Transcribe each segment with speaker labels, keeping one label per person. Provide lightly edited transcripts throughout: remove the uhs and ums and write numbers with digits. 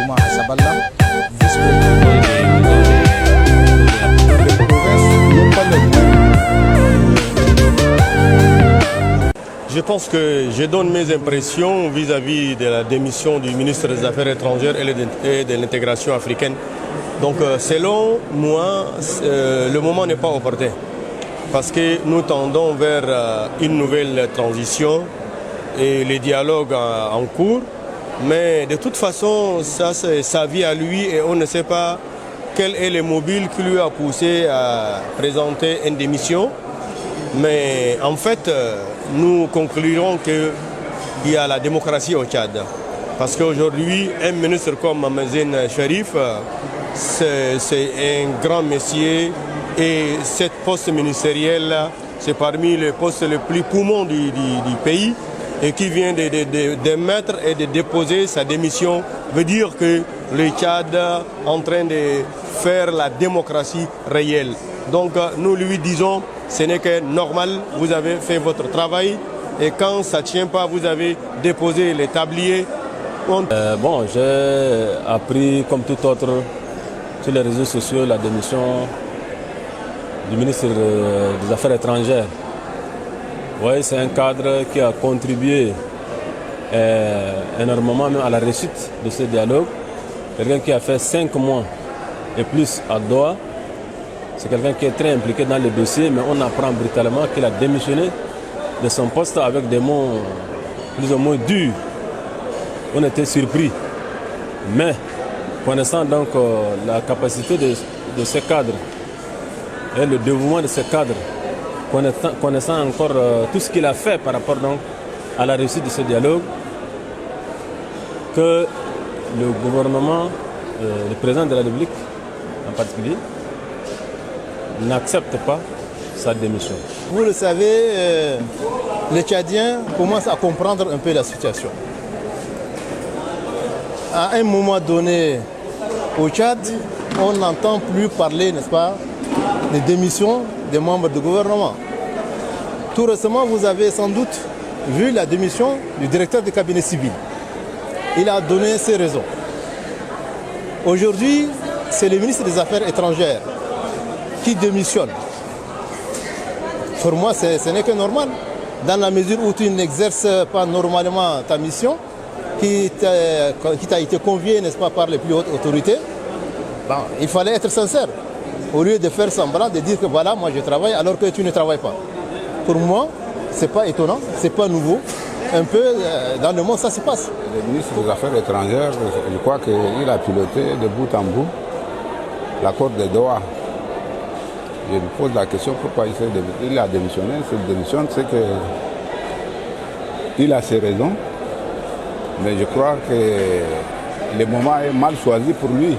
Speaker 1: Thomas Saballa, vice-président de province.
Speaker 2: Je pense que je donne mes impressions vis-à-vis de la démission du ministre des Affaires étrangères et de l'intégration africaine. Donc selon moi, le moment n'est pas opportun parce que nous tendons vers une nouvelle transition et les dialogues en cours. Mais de toute façon, ça c'est sa vie à lui et on ne sait pas quel est le mobile qui lui a poussé à présenter une démission. Mais en fait, nous conclurons qu'il y a la démocratie au Tchad. Parce qu'aujourd'hui, un ministre comme Mamazine Sharif, c'est un grand monsieur et cette poste ministérielle, c'est parmi les postes les plus poumons du pays et qui vient de mettre et de déposer sa démission veut dire que le Tchad est en train de faire la démocratie réelle. Donc nous lui disons, ce n'est que normal, vous avez fait votre travail et quand ça ne tient pas, vous avez déposé les tabliers.
Speaker 3: Bon, j'ai appris comme tout autre sur les réseaux sociaux la démission du ministre des Affaires étrangères. Oui, c'est un cadre qui a contribué énormément même à la réussite de ce dialogue. Quelqu'un qui a fait 5 mois et plus à Doha. C'est quelqu'un qui est très impliqué dans le dossier, mais on apprend brutalement qu'il a démissionné de son poste avec des mots plus ou moins durs. On était surpris. Mais connaissant donc la capacité de ce cadre et le dévouement de ce cadre, connaissant encore tout ce qu'il a fait par rapport donc à la réussite de ce dialogue, que le gouvernement, le président de la République en particulier, n'accepte pas sa démission.
Speaker 1: Vous le savez, les Tchadiens commencent à comprendre un peu la situation. À un moment donné, au Tchad, on n'entend plus parler, n'est-ce pas, des démissions des membres du gouvernement. Tout récemment, vous avez sans doute vu la démission du directeur du cabinet civil. Il a donné ses raisons. Aujourd'hui, c'est le ministre des Affaires étrangères qui démissionne. Pour moi, ce n'est que normal. Dans la mesure où tu n'exerces pas normalement ta mission, qui t'a été confiée, n'est-ce pas, par les plus hautes autorités, bon, il fallait être sincère. Au lieu de faire semblant, de dire que voilà, moi je travaille alors que tu ne travailles pas. Pour moi, ce n'est pas étonnant, ce n'est pas nouveau. Un peu dans le monde, ça se passe.
Speaker 4: Le ministre des Affaires étrangères, je crois qu'il a piloté de bout en bout l'accord de Doha. Je lui pose la question pourquoi il a démissionné. Cette démission, c'est qu'il a ses raisons. Mais je crois que le moment est mal choisi pour lui.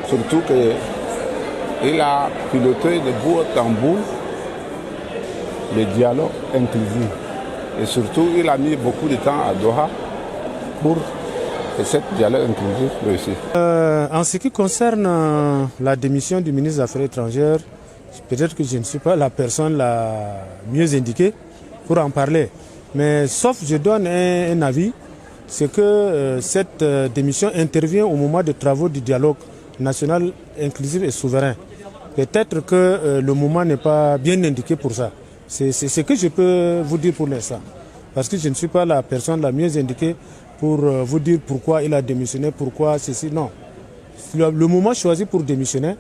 Speaker 4: Surtout qu'il a piloté de bout en bout le dialogue inclusif. Et surtout, il a mis beaucoup de temps à Doha pour que ce dialogue inclusif réussisse.
Speaker 5: En ce qui concerne la démission du ministre des Affaires étrangères, peut-être que je ne suis pas la personne la mieux indiquée pour en parler. Mais sauf je donne un avis, c'est que cette démission intervient au moment des travaux du dialogue national inclusif et souverain. Peut-être que le moment n'est pas bien indiqué pour ça. C'est ce que je peux vous dire pour l'instant. Parce que je ne suis pas la personne la mieux indiquée pour vous dire pourquoi il a démissionné, pourquoi ceci. Non. Le moment choisi pour démissionner,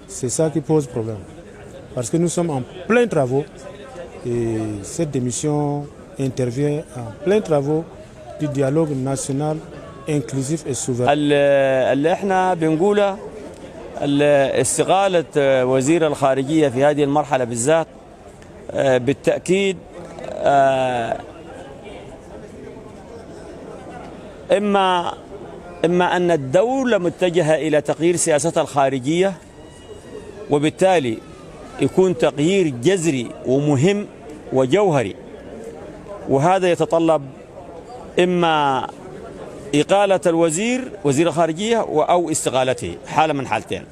Speaker 5: c'est ça qui pose problème. Parce que nous sommes en plein travaux et cette démission intervient en plein travaux du dialogue national inclusif et souverain.
Speaker 6: اللي احنا بنقوله استقالة وزير الخارجية في هذه المرحلة بالذات بالتأكيد إما أن الدولة متجهة إلى تغيير سياستها الخارجية وبالتالي يكون تغيير جذري ومهم وجوهري، وهذا يتطلب إما إقالة وزير الخارجية أو استقالته، حالة من حالتين.